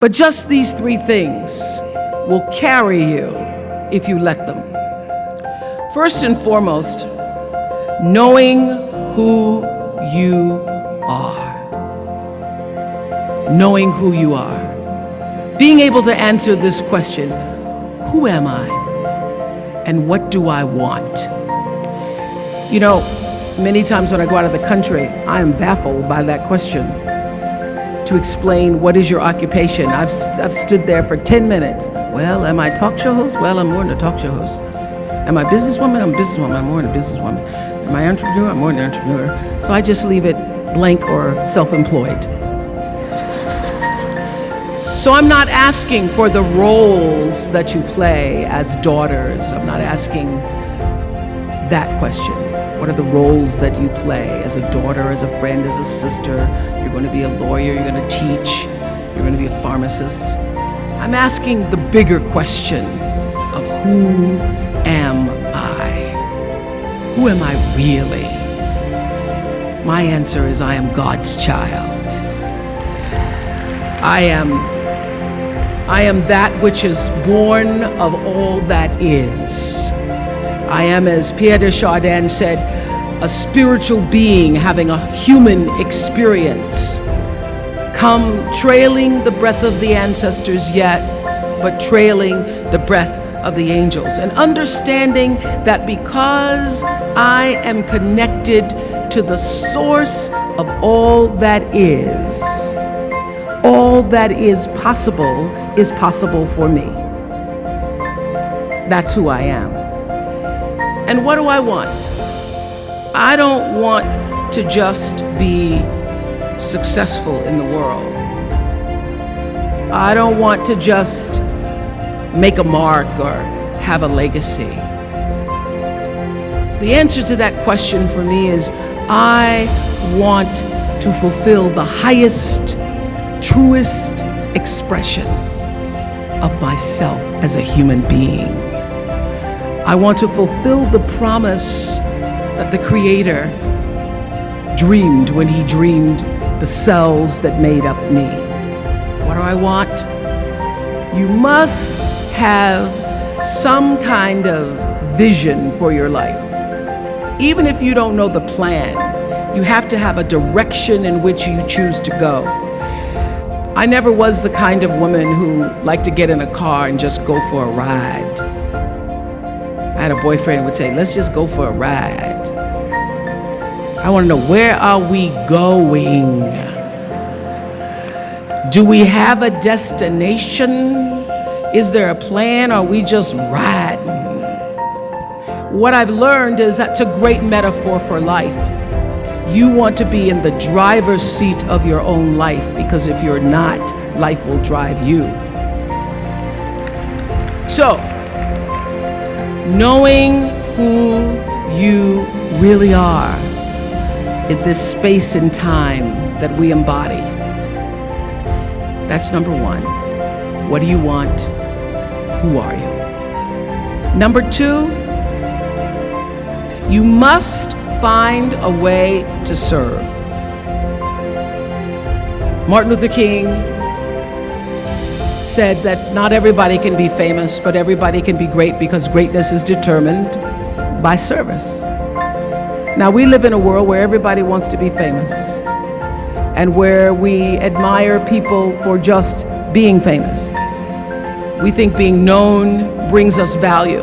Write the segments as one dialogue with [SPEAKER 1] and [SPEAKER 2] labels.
[SPEAKER 1] But just these three things will carry you if you let them. First and foremost, knowing who you are. Knowing who you are. Being able to answer this question, who am I? And what do I want? You know, many times when I go out of the country, I am baffled by that question. To explain what is your occupation. I've stood there for 10 minutes. Well, am I a talk show host? Well, I'm more than a talk show host. Am I a businesswoman? I'm a businesswoman. I'm more than a businesswoman. Am I an entrepreneur? I'm more than an entrepreneur. So I just leave it blank or self-employed. So I'm not asking for the roles that you play as daughters. I'm not asking that question. What are the roles that you play as a daughter, as a friend, as a sister? You're going to be a lawyer, you're going to teach, you're going to be a pharmacist. I'm asking the bigger question of who am I? Who am I really? My answer is I am God's child. I am that which is born of all that is. I am, as Pierre de Chardin said, a spiritual being having a human experience. Come trailing the breath of the ancestors yet, but trailing the breath of the angels. And understanding that because I am connected to the source of all that is possible for me. That's who I am. And what do I want? I don't want to just be successful in the world. I don't want to just make a mark or have a legacy. The answer to that question for me is I want to fulfill the highest, truest expression of myself as a human being. I want to fulfill the promise that the Creator dreamed when He dreamed the cells that made up me. What do I want? You must have some kind of vision for your life. Even if you don't know the plan, you have to have a direction in which you choose to go. I never was the kind of woman who liked to get in a car and just go for a ride. I had a boyfriend who would say, let's just go for a ride. I want to know, where are we going? Do we have a destination? Is there a plan? Or are we just riding? What I've learned is that's a great metaphor for life. You want to be in the driver's seat of your own life, because if you're not, life will drive you. So, knowing who you really are in this space and time that we embody. That's number one. What do you want? Who are you? Number two, you must find a way to serve. Martin Luther King said that not everybody can be famous, but everybody can be great, because greatness is determined by service. Now, we live in a world where everybody wants to be famous, and where we admire people for just being famous. We think being known brings us value.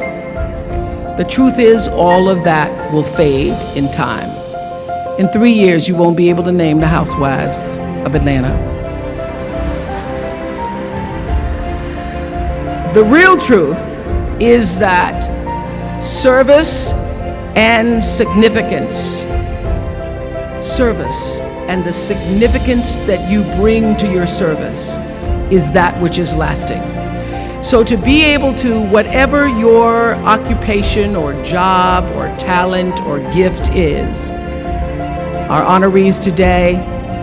[SPEAKER 1] The truth is, all of that will fade in time. In 3 years, you won't be able to name the housewives of Atlanta. The real truth is that service and significance, service and the significance that you bring to your service is that which is lasting. So to be able to, whatever your occupation or job or talent or gift is, our honorees today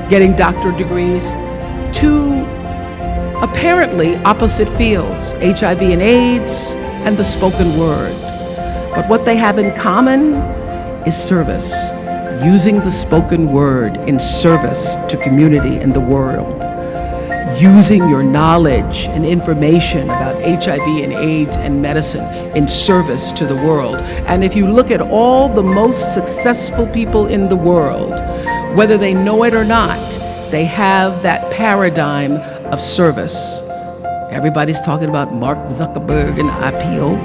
[SPEAKER 1] getting doctorate degrees, to apparently opposite fields, HIV and AIDS and the spoken word. But what they have in common is service, using the spoken word in service to community and the world. using your knowledge and information about HIV and AIDS and medicine in service to the world. And if you look at all the most successful people in the world, whether they know it or not, they have that paradigm of service. Everybody's talking about Mark Zuckerberg and IPO.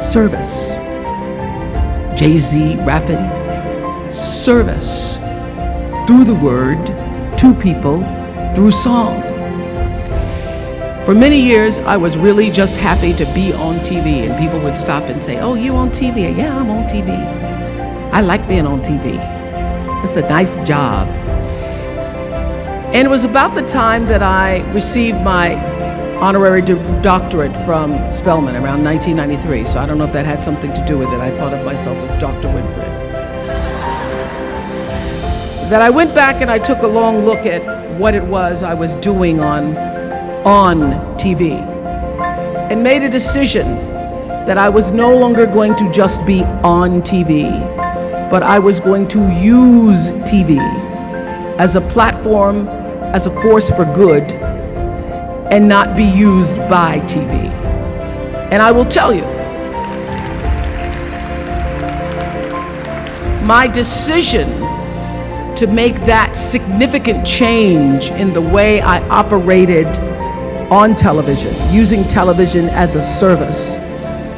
[SPEAKER 1] Service. Jay-Z rapping. Service. Through the word, to people, through song. For many years, I was really just happy to be on TV, and people would stop and say, "Oh, you on TV?" "Yeah, I'm on TV. I like being on TV. It's a nice job." And it was about the time that I received my honorary doctorate from Spelman around 1993. So I don't know if that had something to do with it. I thought of myself as Dr. Winfrey. That I went back and I took a long look at what it was I was doing on TV and made a decision that I was no longer going to just be on TV, but I was going to use TV as a platform, as a force for good, and not be used by TV. And I will tell you, my decision to make that significant change in the way I operated on television, using television as a service,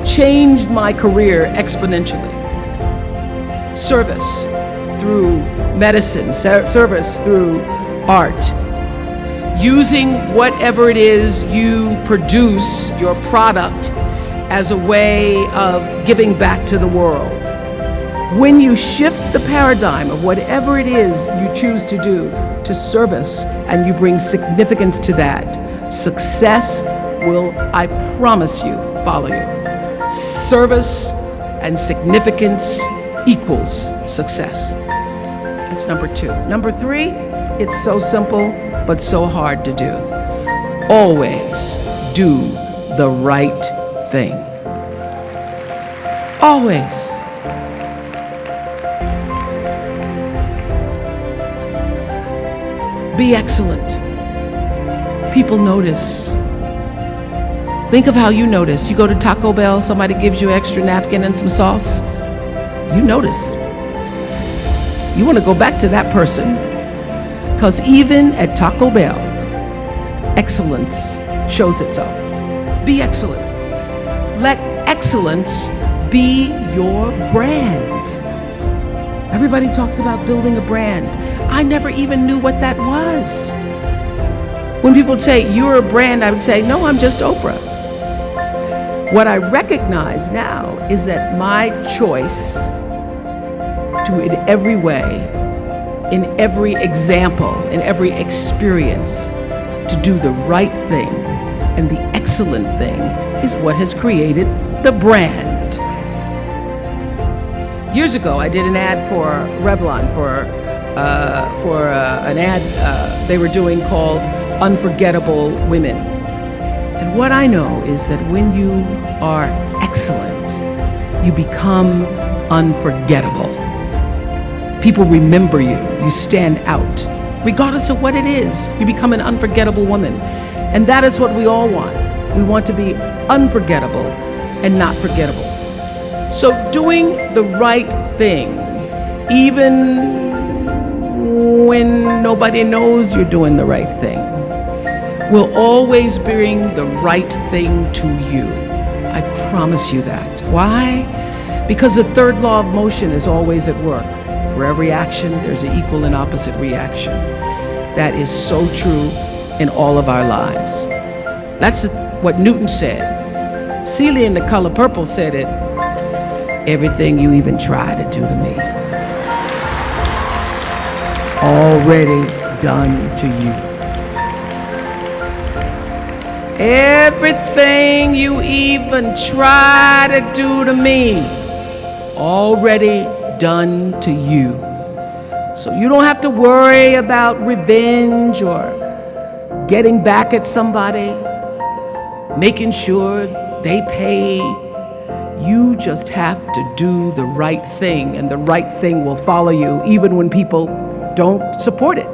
[SPEAKER 1] changed my career exponentially. Service through medicine, service through art, using whatever it is you produce, your product, as a way of giving back to the world. When you shift the paradigm of whatever it is you choose to do to service, and you bring significance to that, success will, I promise you, follow you. Service and significance equals success. That's number 2. Number 3, it's so simple, but so hard to do. Always do the right thing. Always. Be excellent. People notice. Think of how you notice. You go to Taco Bell, somebody gives you an extra napkin and some sauce. You notice. You want to go back to that person. Because even at Taco Bell, excellence shows itself. Be excellent. Let excellence be your brand. Everybody talks about building a brand. I never even knew what that was. When people say, "You're a brand," I would say, "No, I'm just Oprah." What I recognize now is that my choice to, in every way, in every example, in every experience, to do the right thing and the excellent thing is what has created the brand. Years ago, I did an ad for Revlon for an ad they were doing called Unforgettable Women. And what I know is that when you are excellent, you become unforgettable. People remember you. You stand out. Regardless of what it is, you become an unforgettable woman. And that is what we all want. We want to be unforgettable and not forgettable. So doing the right thing, even when nobody knows you're doing the right thing, will always bring the right thing to you. I promise you that. Why? Because the third law of motion is always at work. For every action, there's an equal and opposite reaction. That is so true in all of our lives. That's what Newton said. Celia in The Color Purple said it. Everything you even try to do to me, already done to you. Everything you even try to do to me, already done to you. So you don't have to worry about revenge or getting back at somebody, making sure they pay. You just have to do the right thing, and the right thing will follow you even when people don't support it.